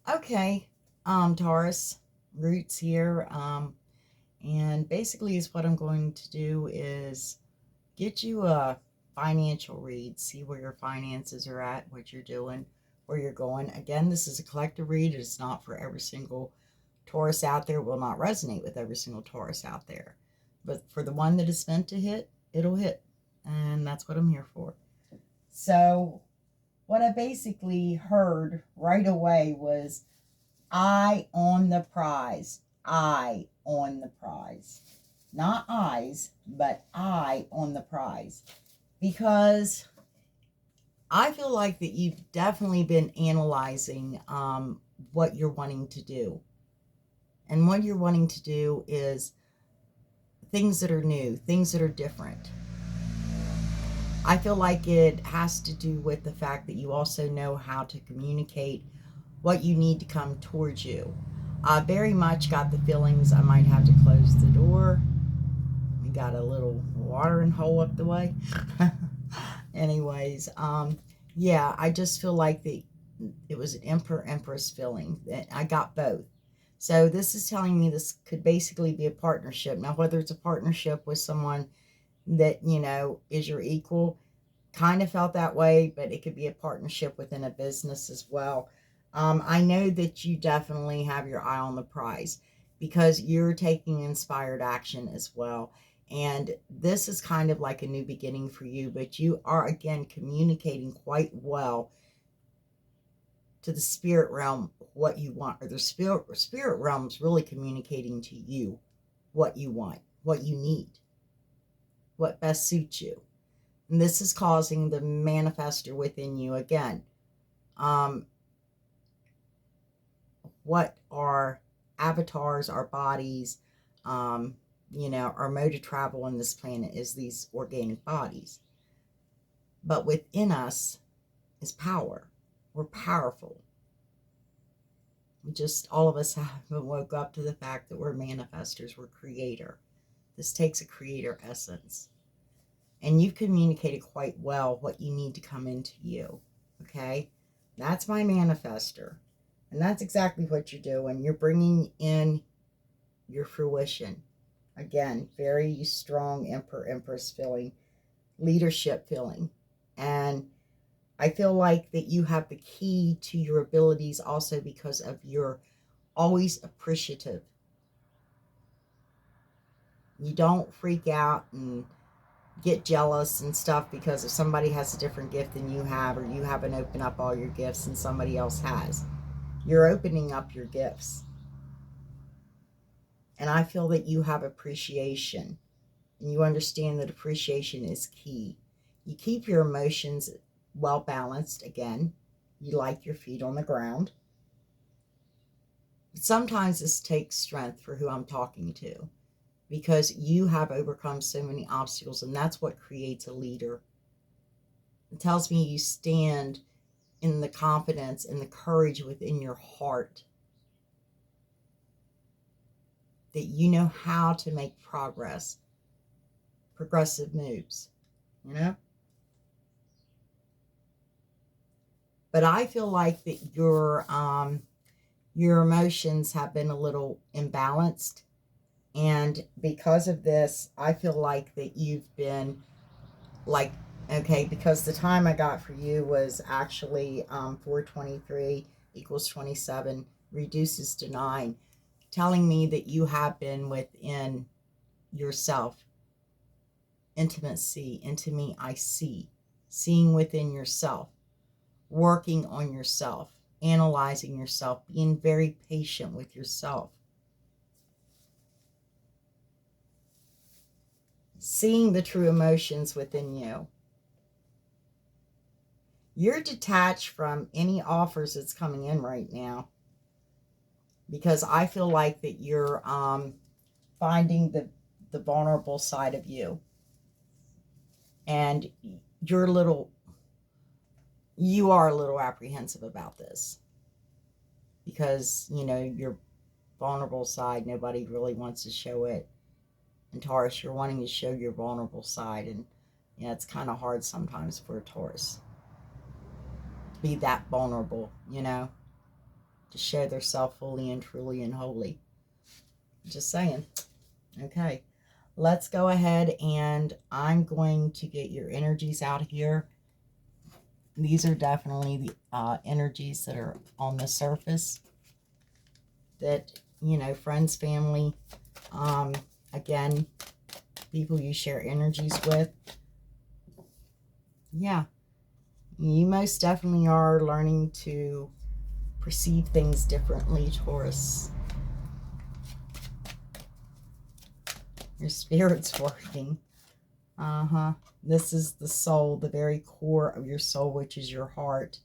Okay, Taurus, Roots here. And basically is what I'm going to do is get you a financial read, see where your finances are at, what you're doing, where you're going. Again, this is a collective read. It's not for every single Taurus out there. It will not resonate with every single Taurus out there. But for the one that is meant to hit, it'll hit. And that's what I'm here for. So, what I basically heard right away was eye on the prize. Eye on the prize. Not eyes, but eye on the prize. Because I feel like that you've definitely been analyzing what you're wanting to do. And what you're wanting to do is things that are new, things that are different. I feel like it has to do with the fact that you also know how to communicate what you need to come towards you. I very much got the feelings I might have to close the door. We got a little watering hole up the way. Anyways, yeah, I just feel like it was an emperor empress feeling that I got both. So this is telling me this could basically be a partnership. Now, whether it's a partnership with someone that, is your equal, kind of felt that way, but it could be a partnership within a business as well. I know that you definitely have your eye on the prize because you're taking inspired action as well. And this is kind of like a new beginning for you, but you are again communicating quite well to the spirit realm what you want, or the spirit realm's really communicating to you what you want, what you need, what best suits you. And this is causing the manifester within you again. Um, what our avatars, our bodies, um, our mode of travel on this planet is these organic bodies. But within us is power. We're powerful. Just all of us haven't woke up to the fact that we're manifestors, we're creator. This takes a creator essence. And you've communicated quite well what you need to come into you. Okay? That's my manifester. And that's exactly what you're doing. You're bringing in your fruition. Again, very strong emperor, empress feeling, leadership feeling. And I feel like that you have the key to your abilities also because of your always appreciative. You don't freak out and get jealous and stuff because if somebody has a different gift than you have, or you haven't opened up all your gifts and somebody else has. You're opening up your gifts. And I feel that you have appreciation and you understand that appreciation is key. You keep your emotions well balanced. Again, you like your feet on the ground. But sometimes this takes strength for who I'm talking to because you have overcome so many obstacles, and that's what creates a leader. It tells me you stand in the confidence and the courage within your heart that you know how to make progressive moves, you know? But I feel like that your emotions have been a little imbalanced, and because of this, I feel like that you've been like, okay, because the time I got for you was actually 423 equals 27 reduces to 9, telling me that you have been within yourself. Intimacy, into me, I see. Seeing within yourself, working on yourself, analyzing yourself, being very patient with yourself, seeing the true emotions within you. You're detached from any offers that's coming in right now because I feel like that you're finding the vulnerable side of you, and you are a little apprehensive about this because your vulnerable side, nobody really wants to show it. And Taurus, you're wanting to show your vulnerable side, and it's kind of hard sometimes for a Taurus to be that vulnerable. to show their self fully and truly and wholly. Just saying. Okay. Let's go ahead and I'm going to get your energies out here. These are definitely the energies that are on the surface that, you know, friends, family, again, people you share energies with. Yeah, you most definitely are learning to perceive things differently, Taurus. Your spirit's working. This is the soul, the very core of your soul, which is your heart.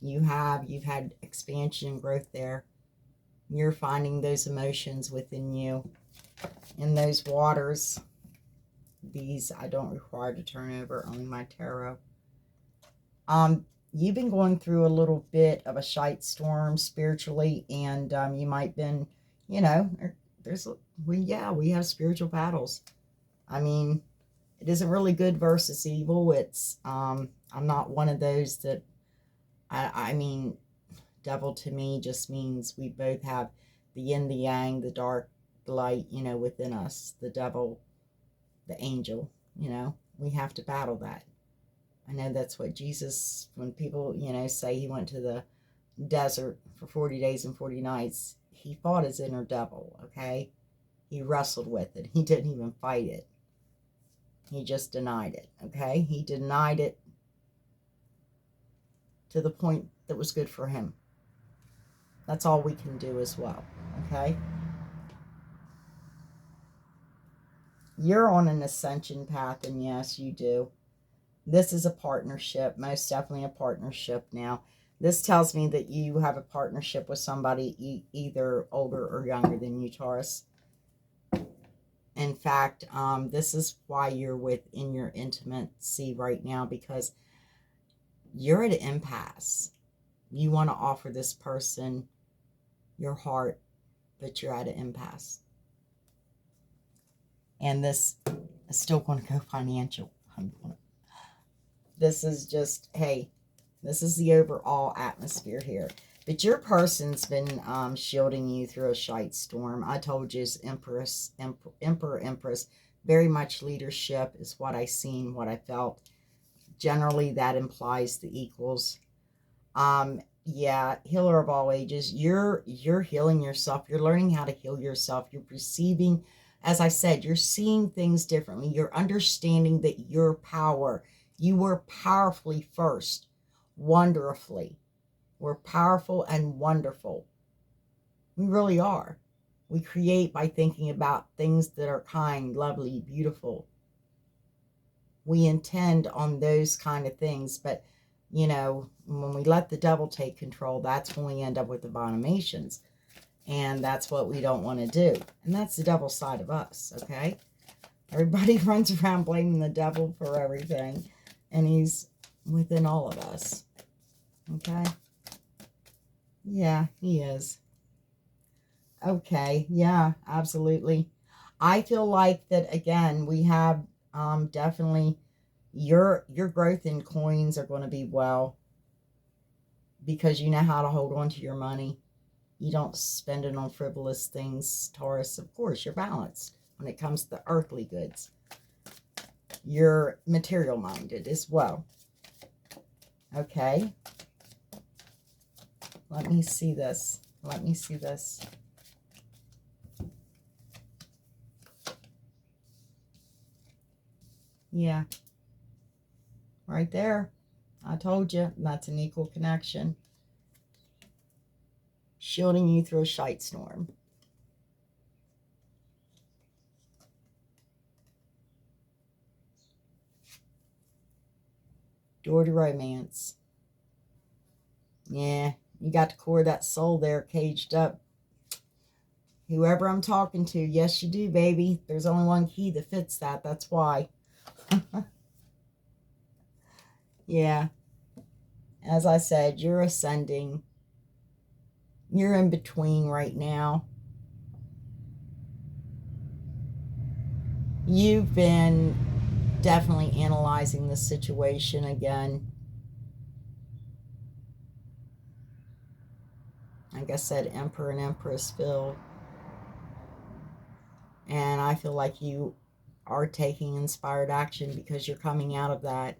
You've had expansion and growth there. You're finding those emotions within you. In those waters, these I don't require to turn over, only my tarot. You've been going through a little bit of a shite storm spiritually, and you might been, you know, we have spiritual battles. I mean, it isn't really good versus evil. It's I'm not one of those that I mean, devil to me just means we both have the yin, the yang, the dark, the light, you know, within us. The devil, the angel, you know, we have to battle that. I know that's what Jesus, when people, you know, say he went to the desert for 40 days and 40 nights, he fought his inner devil, okay? He wrestled with it. He didn't even fight it. He just denied it, okay? He denied it to the point that was good for him. That's all we can do as well, okay? You're on an ascension path, and yes, you do. This is a partnership, most definitely a partnership now. This tells me that you have a partnership with somebody either older or younger than you, Taurus. In fact, this is why you're within your intimacy right now, because you're at an impasse. You want to offer this person your heart, but you're at an impasse. And this is still going to go financial. This is just, hey, this is the overall atmosphere here. But your person's been shielding you through a shite storm. I told you, it's Emperor, Empress. Very much leadership is what I seen, what I felt. Generally, that implies the equals. Yeah, healer of all ages. You're healing yourself. You're learning how to heal yourself. You're perceiving, as I said, you're seeing things differently. You're understanding that your power, you were powerfully first, wonderfully. We're powerful and wonderful. We really are. We create by thinking about things that are kind, lovely, beautiful. We intend on those kind of things, but, you know, when we let the devil take control, that's when we end up with abominations. And that's what we don't want to do. And that's the devil's side of us, okay? Everybody runs around blaming the devil for everything. And he's within all of us, okay? Yeah, he is. Okay, yeah, absolutely. I feel like that, again, we have definitely your growth in coins are going to be well, because you know how to hold on to your money. You don't spend it on frivolous things, Taurus. Of course, you're balanced when it comes to earthly goods. You're material-minded as well. Okay. Let me see this. Let me see this. Yeah. Right there. I told you, that's an equal connection. Shielding you through a shite storm. Door to romance. Yeah, you got the core of that soul there caged up. Whoever I'm talking to, yes you do, baby. There's only one key that fits that. That's why. Yeah. As I said, you're ascending. You're in between right now. You've been definitely analyzing the situation again. Like I said, Emperor and Empress feel. And I feel like you are taking inspired action because you're coming out of that.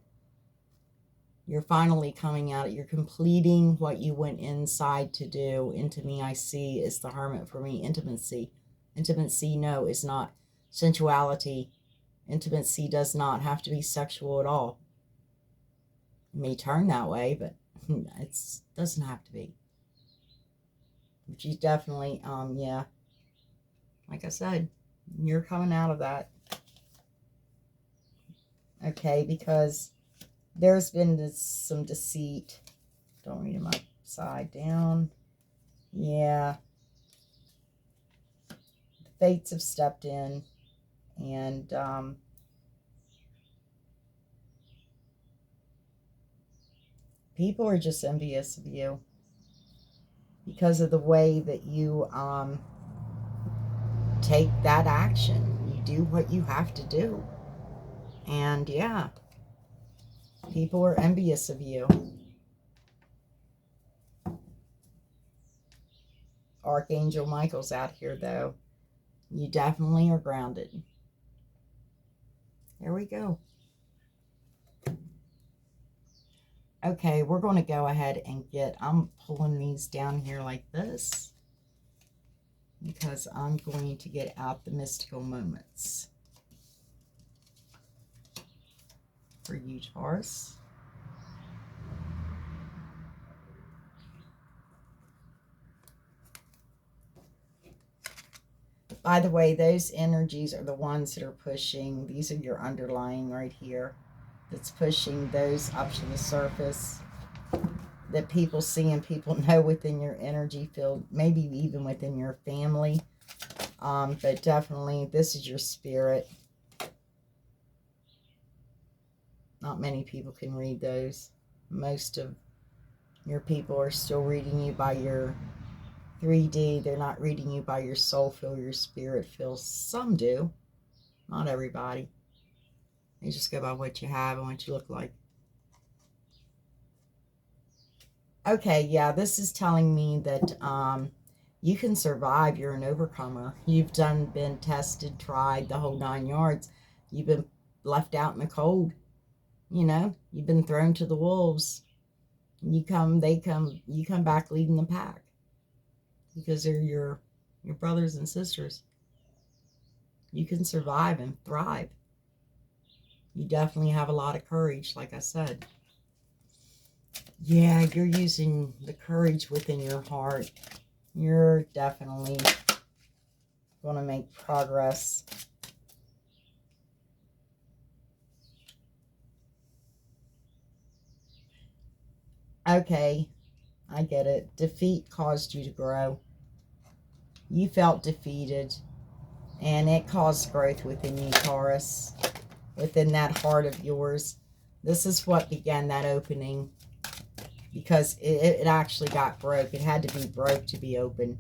You're finally coming out. You're completing what you went inside to do. Into me, I see is the Hermit for me. Intimacy. Intimacy, no, is not sensuality. Intimacy does not have to be sexual at all. It may turn that way, but it doesn't have to be. But you definitely, yeah, like I said, you're coming out of that. Okay, because there's been some deceit. Don't read them upside down. Yeah. The fates have stepped in, and people are just envious of you because of the way that you take that action. You do what you have to do. And yeah, people are envious of you. Archangel Michael's out here, though. You definitely are grounded. There we go. Okay, we're going to go ahead and I'm pulling these down here like this because I'm going to get out the mystical moments for you, Taurus. By the way, those energies are the ones that are pushing. These are your underlying right here. That's pushing those up to the surface that people see and people know within your energy field, maybe even within your family. But definitely, this is your spirit. Not many people can read those. Most of your people are still reading you by your 3D. They're not reading you by your soul feel, your spirit feel. Some do. Not everybody. They just go by what you have and what you look like. Okay, yeah, this is telling me that you can survive. You're an overcomer. You've been tested, tried, the whole 9 yards. You've been left out in the cold. You know, you've been thrown to the wolves. You come back leading the pack because they're your brothers and sisters. You can survive and thrive. You definitely have a lot of courage, like I said. Yeah, you're using the courage within your heart. You're definitely going to make progress. Okay, I get it. Defeat caused you to grow. You felt defeated, and it caused growth within you, Taurus, within that heart of yours. This is what began that opening, because it actually got broke. It had to be broke to be open,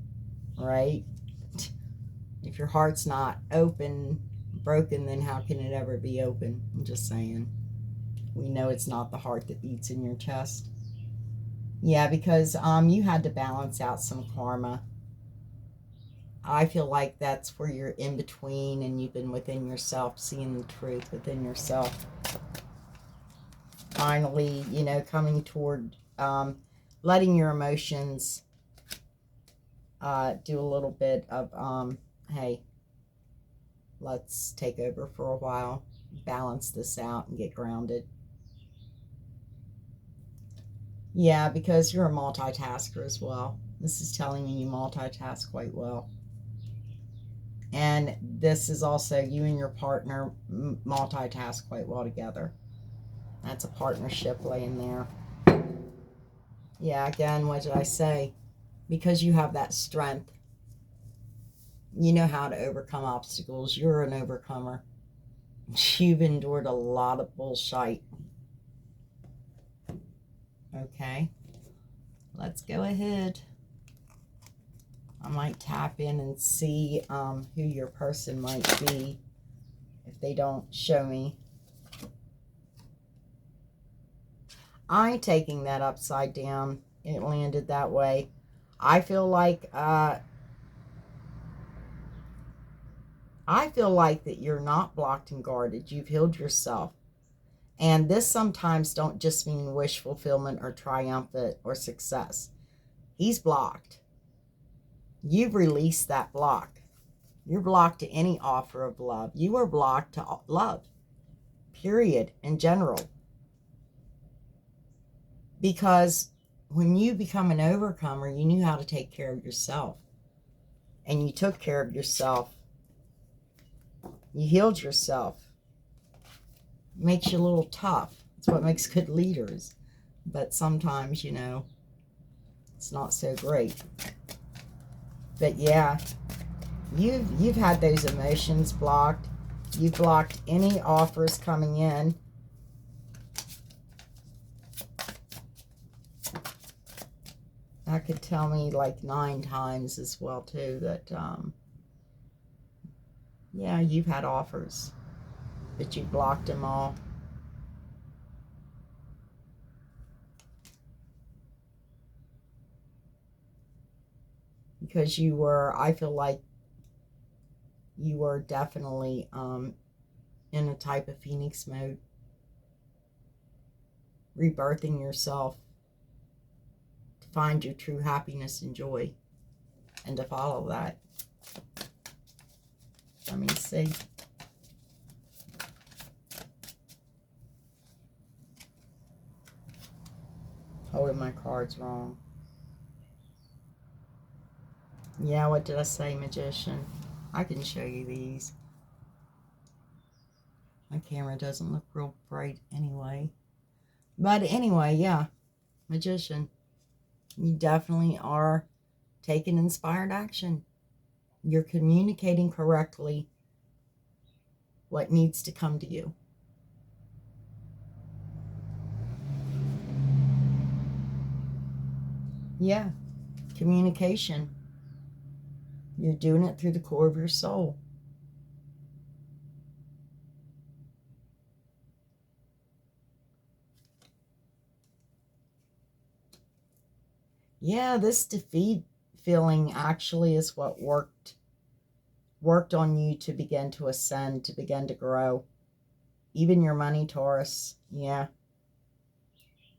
right? If your heart's not broken, then how can it ever be open? I'm just saying. We know it's not the heart that beats in your chest. Yeah, because you had to balance out some karma. I feel like that's where you're in between and you've been within yourself, seeing the truth within yourself. Finally, you know, coming toward letting your emotions do a little bit of, hey, let's take over for a while, balance this out and get grounded. Yeah, because you're a multitasker as well. This is telling you multitask quite well. And this is also you and your partner multitask quite well together. That's a partnership laying there. Yeah, again, what did I say? Because you have that strength. You know how to overcome obstacles. You're an overcomer. You've endured a lot of bullshit. Okay. Let's go ahead. I might tap in and see who your person might be if they don't show me. I'm taking that upside down. It landed that way. I feel like that you're not blocked and guarded. You've healed yourself. And this sometimes don't just mean wish fulfillment or triumphant or success. He's blocked. You've released that block. You're blocked to any offer of love. You are blocked to love, period, in general. Because when you become an overcomer, you knew how to take care of yourself. And you took care of yourself. You healed yourself. It makes you a little tough. It's what makes good leaders. But sometimes, you know, it's not so great. But yeah, you've had those emotions blocked. You've blocked any offers coming in. That could tell me like 9 times as well too that yeah, you've had offers, but you blocked them all. Because you were, I feel like you were definitely in a type of phoenix mode, rebirthing yourself to find your true happiness and joy, and to follow that. Let me see. Holding my cards wrong. Yeah, what did I say, Magician? I can show you these. My camera doesn't look real bright anyway. But anyway, yeah, Magician. You definitely are taking inspired action. You're communicating correctly what needs to come to you. Yeah, communication. You're doing it through the core of your soul. Yeah, this defeat feeling actually is what worked on you to begin to ascend, to begin to grow. Even your money, Taurus. Yeah.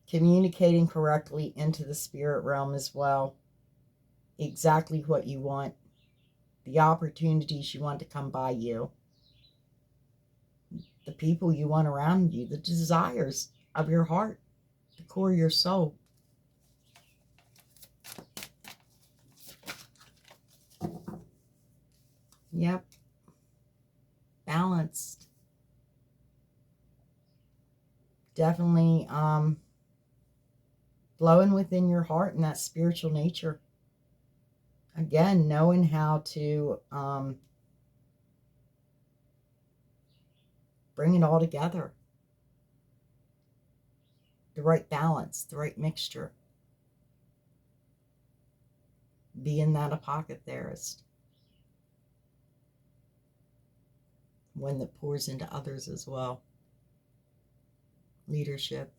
Communicating correctly into the spirit realm as well. Exactly what you want. The opportunities you want to come by you. The people you want around you. The desires of your heart. The core of your soul. Yep. Balanced. Definitely flowing within your heart and that spiritual nature. Again, knowing how to bring it all together. The right balance, the right mixture. Being that apothecarist. One that pours into others as well. Leadership.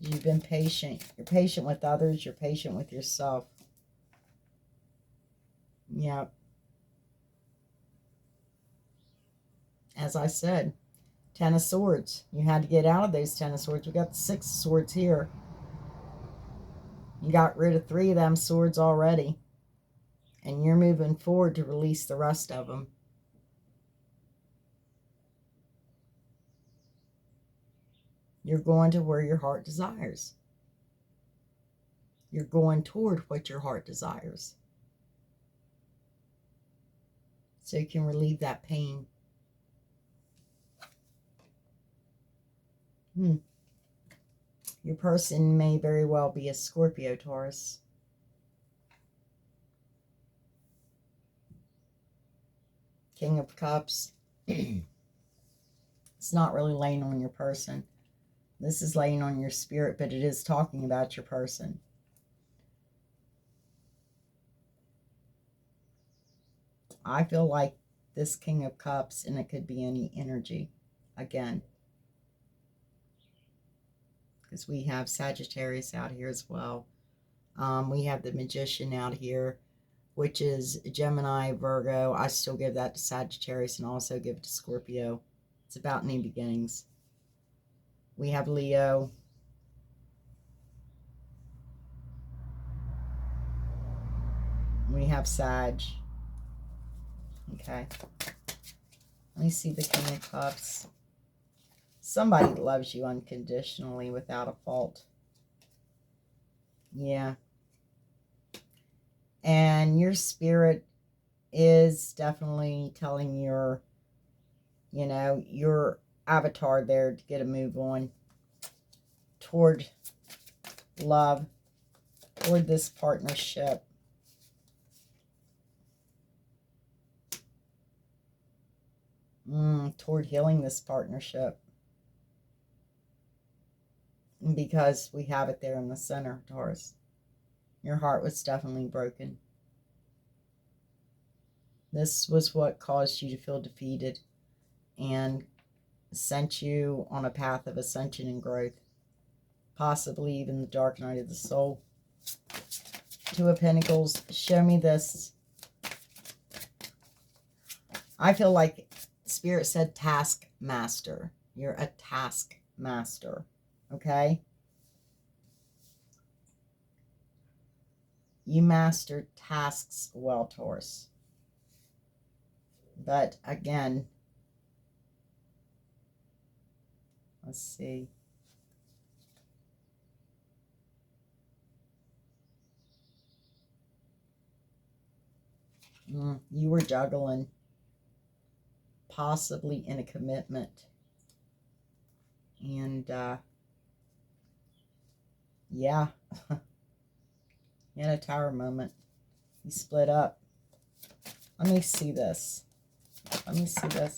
You've been patient. You're patient with others. You're patient with yourself. Yep. As I said, 10 of Swords. You had to get out of those 10 of Swords. We got the 6 of Swords here. You got rid of 3 of them swords already. And you're moving forward to release the rest of them. You're going to where your heart desires. You're going toward what your heart desires. So you can relieve that pain. Your person may very well be a Scorpio, Taurus. King of Cups. It's not really laying on your person. This is laying on your spirit, but it is talking about your person. I feel like this King of Cups, and it could be any energy, again. because we have Sagittarius out here as well. We have the Magician out here, which is Gemini, Virgo. I still give that to Sagittarius and also give it to Scorpio. It's about new beginnings. We have Leo. We have Sag. Okay. Let me see the King of Cups. Somebody loves you unconditionally without a fault. Yeah. And your spirit is definitely telling your, your avatar there to get a move on toward love, toward this partnership. Toward healing this partnership. Because we have it there in the center, Taurus. Your heart was definitely broken. This was what caused you to feel defeated and sent you on a path of ascension and growth. Possibly even the dark night of the soul. Two of Pentacles. Show me this. I feel like Spirit said taskmaster. You're a taskmaster. Okay? You master tasks well, Taurus. But again, let's see. You were juggling, possibly in a commitment. And, yeah. You had a tower moment. You split up. Let me see this. Let me see this.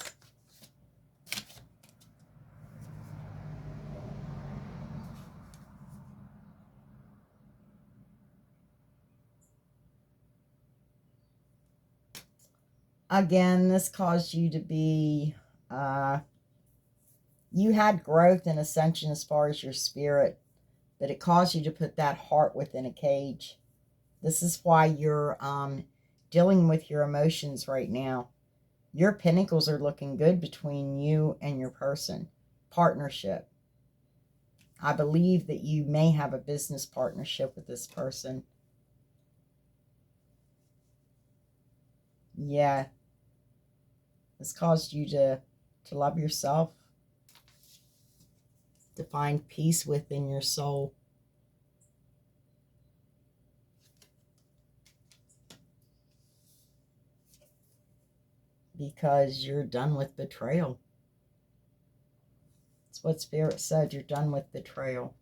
Again, this caused you to be, you had growth and ascension as far as your spirit, but it caused you to put that heart within a cage. This is why you're dealing with your emotions right now. Your pentacles are looking good between you and your person. Partnership. I believe that you may have a business partnership with this person. Yeah. This caused you to love yourself. To find peace within your soul. Because you're done with betrayal. That's what Spirit said. You're done with betrayal.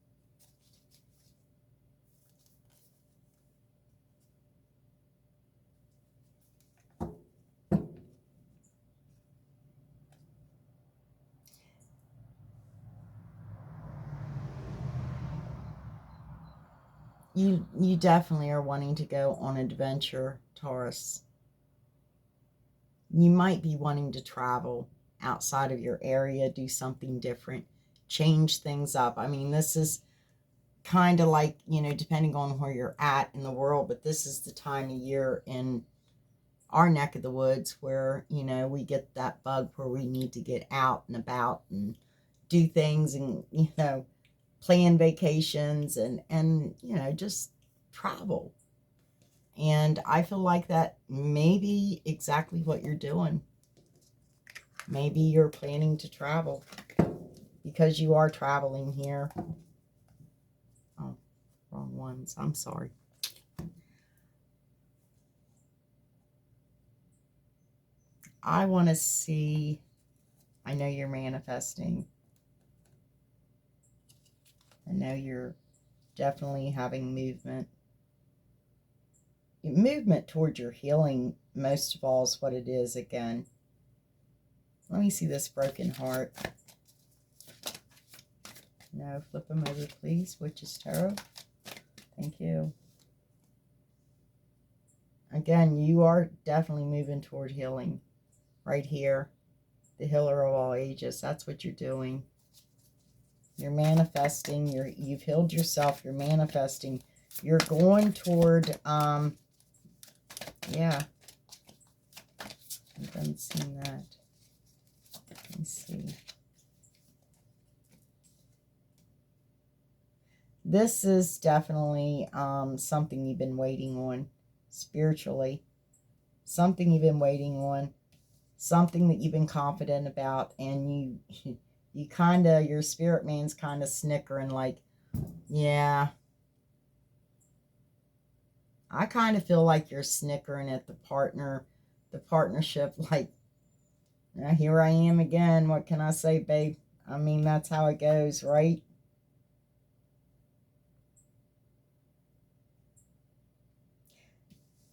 You definitely are wanting to go on an adventure, Taurus. You might be wanting to travel outside of your area, do something different, change things up. I mean, this is kind of like, depending on where you're at in the world, but this is the time of year in our neck of the woods where, we get that bug where we need to get out and about and do things and, plan vacations and just travel. And I feel like that may be exactly what you're doing. Maybe you're planning to travel because you are traveling here. Oh, wrong ones. I'm sorry. I want to see, I know you're manifesting. I know you're definitely having movement. Movement towards your healing, most of all, is what it is again. Let me see this broken heart. No, flip them over, please. Witch's Tarot. Thank you. Again, you are definitely moving toward healing. Right here. The healer of all ages. That's what you're doing. You're manifesting. You've healed yourself. You're manifesting. You're going toward, yeah. I haven't seen that. Let me see. This is definitely something you've been waiting on spiritually. Something you've been waiting on. Something that you've been confident about. And you kind of, your spirit man's kind of snickering like, yeah. I kind of feel like you're snickering at the partnership, like, now here I am again. What can I say, babe? I mean, that's how it goes, right?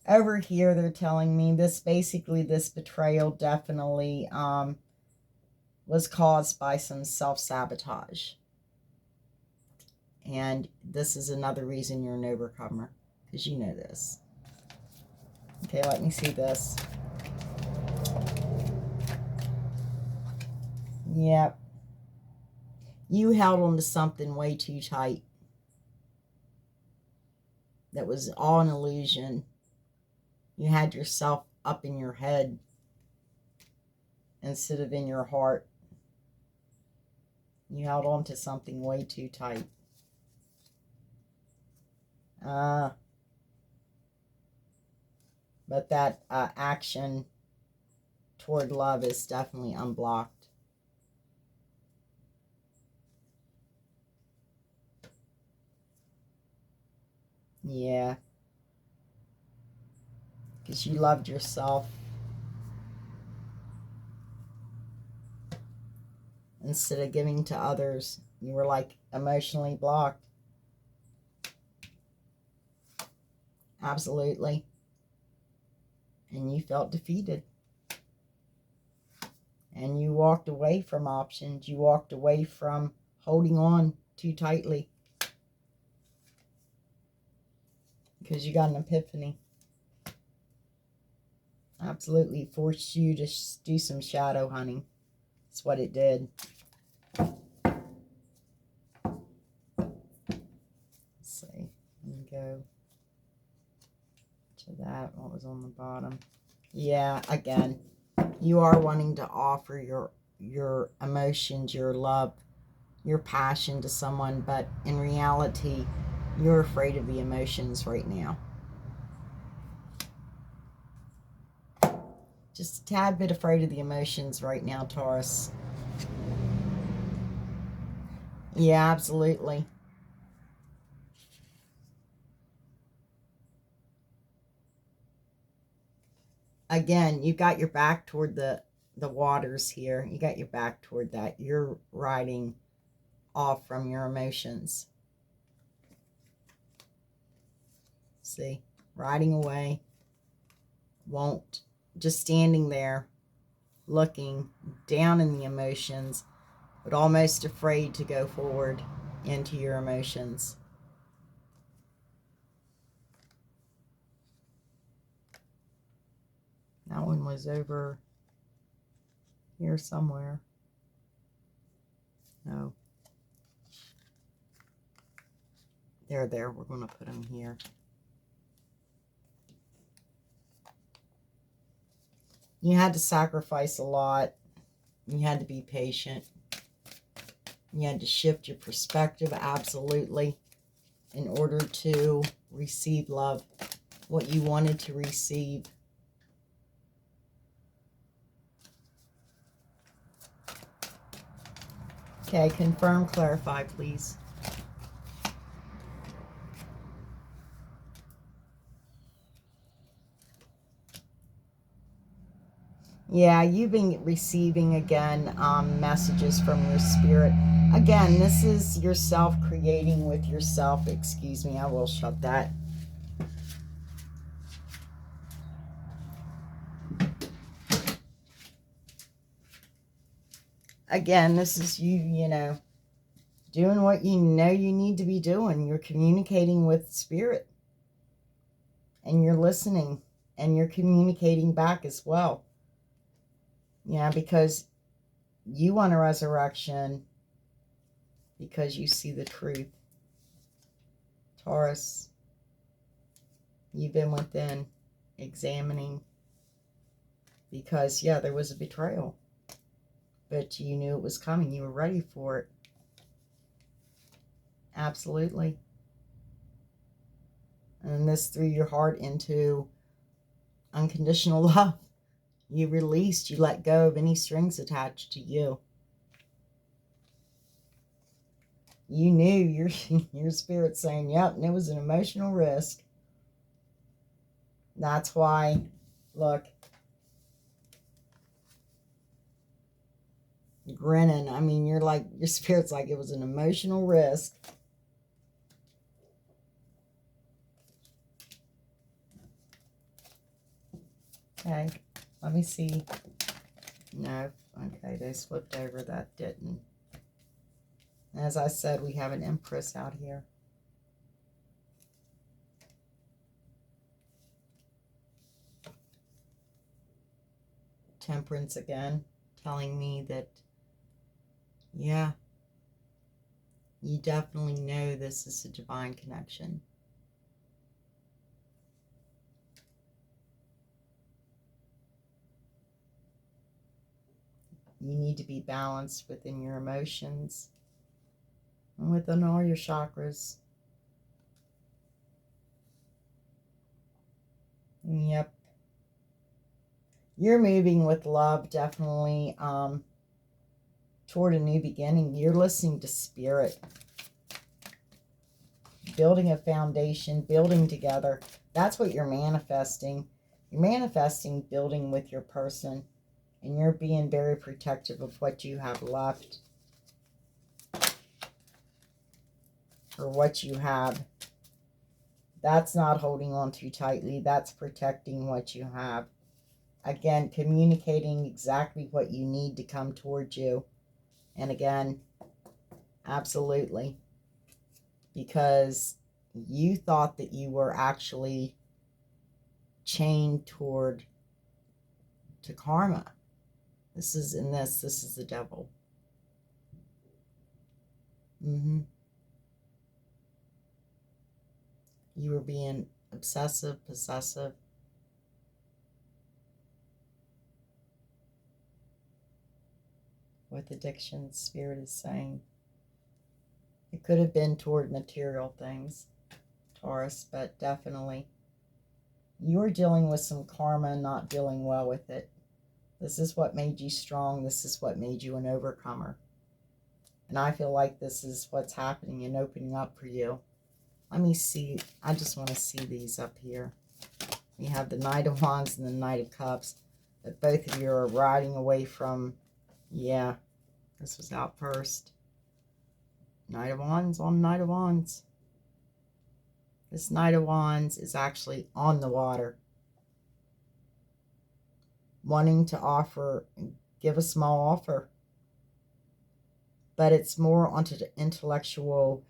Over here, they're telling me this betrayal definitely was caused by some self-sabotage. And this is another reason you're an overcomer, because you know this. Okay, let me see this. Yep. You held on to something way too tight. That was all an illusion. You had yourself up in your head instead of in your heart. You held on to something way too tight. But that action toward love is definitely unblocked. Yeah. Because you loved yourself instead of giving to others. You were like emotionally blocked. Absolutely. And you felt defeated. And you walked away from options. You walked away from holding on too tightly. Because you got an epiphany. Absolutely forced you to do some shadow hunting. That's what it did. Let's see. Let me go to that. What was on the bottom? Yeah, again, you are wanting to offer your emotions, your love, your passion to someone, but in reality, you're afraid of the emotions right now. Just a tad bit afraid of the emotions right now, Taurus. Yeah, absolutely. Again, you got your back toward the waters here. You got your back toward that. You're riding off from your emotions. See? Riding away. Won't. Just standing there, looking down in the emotions, but almost afraid to go forward into your emotions. That one was over here somewhere. No. There. We're going to put them here. You had to sacrifice a lot. You had to be patient. You had to shift your perspective, absolutely, in order to receive love, what you wanted to receive. Okay, confirm, clarify, please. Yeah, you've been receiving, again, messages from your spirit. Again, this is yourself creating with yourself. Excuse me, I will shut that. Again, this is you know, doing what you know you need to be doing. You're communicating with spirit. And you're listening. And you're communicating back as well. Yeah, because you want a resurrection. because you see the truth. Taurus, you've been within examining because, yeah, there was a betrayal. But you knew it was coming. You were ready for it. Absolutely. And this threw your heart into unconditional love. You released, you let go of any strings attached to you. You knew your spirit saying, yep, and it was an emotional risk. That's why, look, grinning. I mean, you're like, your spirit's like, it was an emotional risk. Okay, let me see. No, okay, they flipped over. That didn't. As I said, we have an Empress out here. Temperance again, telling me that, yeah, you definitely know this is a divine connection. You need to be balanced within your emotions and within all your chakras. Yep. You're moving with love, definitely, toward a new beginning. You're listening to spirit. Building a foundation, building together. That's what you're manifesting. You're manifesting building with your person. And you're being very protective of what you have left. Or what you have. That's not holding on too tightly. That's protecting what you have. Again, communicating exactly what you need to come towards you. And again, absolutely. Because you thought that you were actually chained to karma. This is the devil. You were being obsessive, possessive. With addiction, spirit is saying. It could have been toward material things, Taurus, but definitely. You're dealing with some karma, not dealing well with it. This is what made you strong. This is what made you an overcomer. And I feel like this is what's happening and opening up for you. Let me see. I just want to see these up here. We have the Knight of Wands and the Knight of Cups. But both of you are riding away from, yeah, this was out first. Knight of Wands on Knight of Wands. This Knight of Wands is actually on the water. Wanting to offer, give a small offer. But it's more onto the intellectual,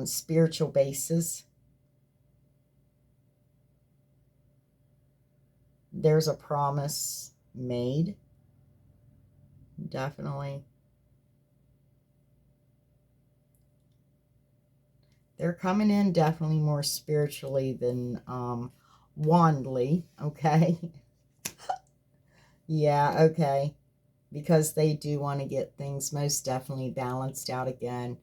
spiritual basis. There's a promise made. Definitely. They're coming in definitely more spiritually than wandly, okay? Yeah, okay. Because they do want to get things most definitely balanced out again.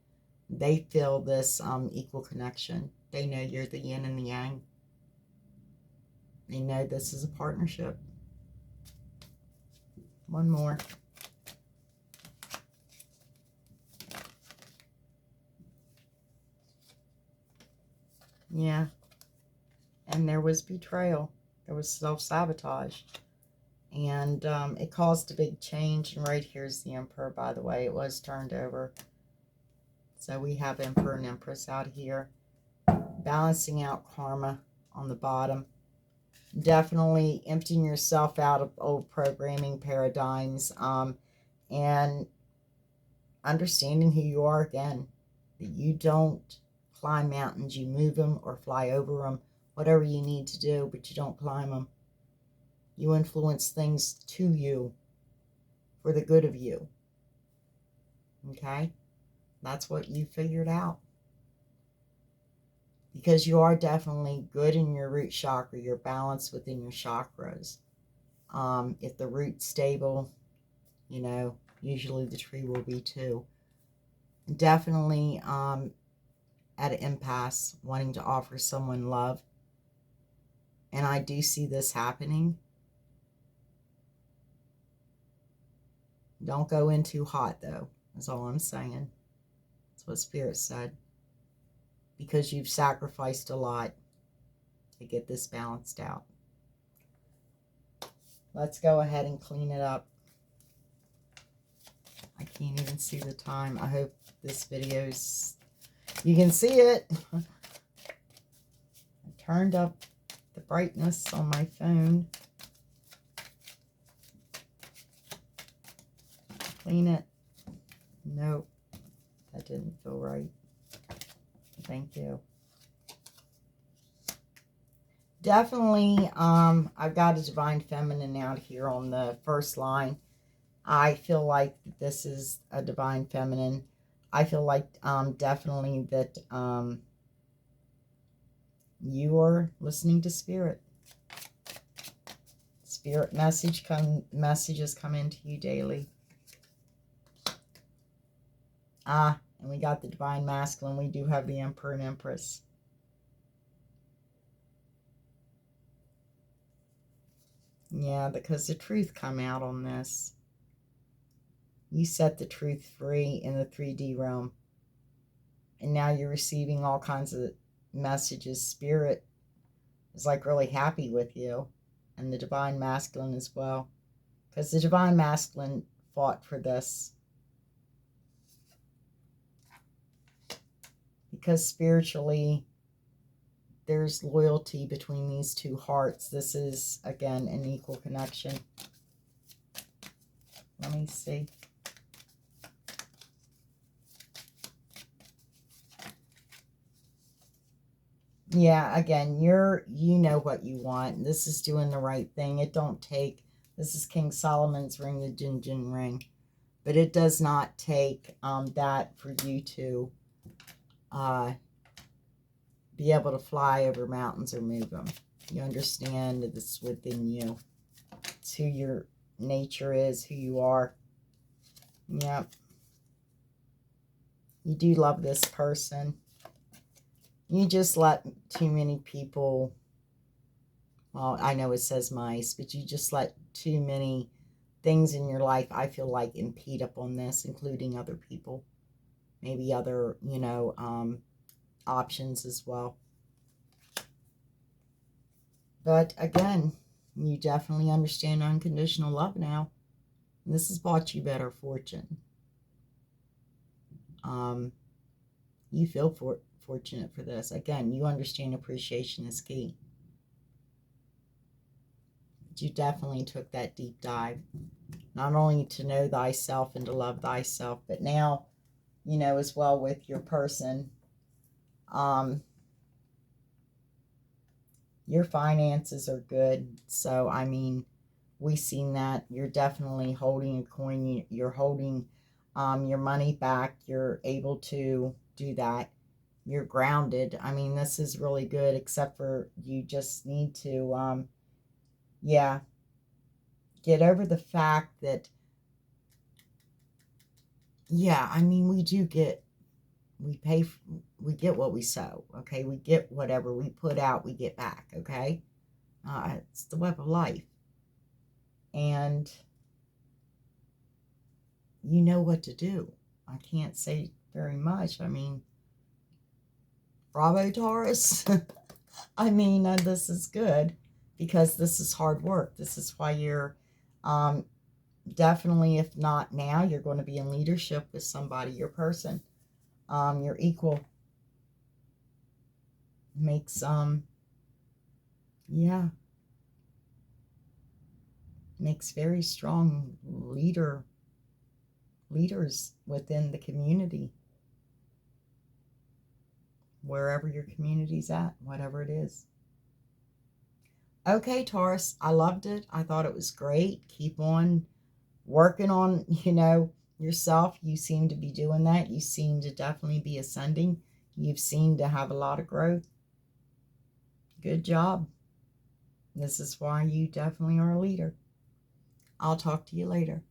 They feel this equal connection. They know you're the yin and the yang. They know this is a partnership. One more. Yeah. And there was betrayal. There was self-sabotage. And it caused a big change. And right here's the Emperor, by the way. It was turned over. So we have Emperor and Empress out here. Balancing out karma on the bottom. Definitely emptying yourself out of old programming paradigms. And understanding who you are again. That you don't climb mountains. You move them or fly over them. Whatever you need to do, but you don't climb them. You influence things to you for the good of you. Okay? That's what you figured out. Because you are definitely good in your root chakra. You're balanced within your chakras. If the root's stable, you know, usually the tree will be too. Definitely at an impasse, wanting to offer someone love. And I do see this happening. Don't go in too hot, though. That's all I'm saying. That's what Spirit said. Because you've sacrificed a lot to get this balanced out. Let's go ahead and clean it up. I can't even see the time. I hope this video's... You can see it. I turned up the brightness on my phone. Clean it. Nope. That didn't feel right. Thank you. Definitely, I've got a Divine Feminine out here on the first line. I feel like this is a Divine Feminine. I feel like definitely that you are listening to Spirit. Spirit messages come into you daily. And we got the Divine Masculine. We do have the Emperor and Empress. Yeah, because the truth come out on this. You set the truth free in the 3D realm. And now you're receiving all kinds of messages. Spirit is like really happy with you. And the Divine Masculine as well. Because the Divine Masculine fought for this. Because spiritually, there's loyalty between these two hearts. This is, again, an equal connection. Let me see. Yeah, again, you know what you want. This is doing the right thing. It don't take, this is King Solomon's ring, the Jin Jin ring. But it does not take that for you to be able to fly over mountains or move them. You understand that this is within you. It's who your nature is, who you are. Yep. You do love this person. You just let too many people, well, I know it says mice, but you just let too many things in your life, I feel like, impede upon this, including other people. Maybe other, you know, options as well. But again, you definitely understand unconditional love now. And this has brought you better fortune. You feel fortunate for this. Again, you understand appreciation is key. But you definitely took that deep dive. Not only to know thyself and to love thyself, but now, you know, as well with your person, your finances are good. So, I mean, we've seen that. You're definitely holding a coin. You're holding your money back. You're able to do that. You're grounded. I mean, this is really good, except for you just need to, yeah, get over the fact that, yeah, I mean, we get what we sow, okay? We get whatever we put out, we get back, okay? It's the web of life. And you know what to do. I can't say very much. I mean, bravo, Taurus. I mean, this is good because this is hard work. This is why you're definitely, if not now, you're going to be in leadership with somebody, your person. Your equal makes, yeah, makes very strong leaders within the community. Wherever your community's at, whatever it is. Okay, Taurus, I loved it. I thought it was great. Keep on working on, you know, yourself. You seem to be doing that. You seem to definitely be ascending. You seem to have a lot of growth. Good job. This is why you definitely are a leader. I'll talk to you later.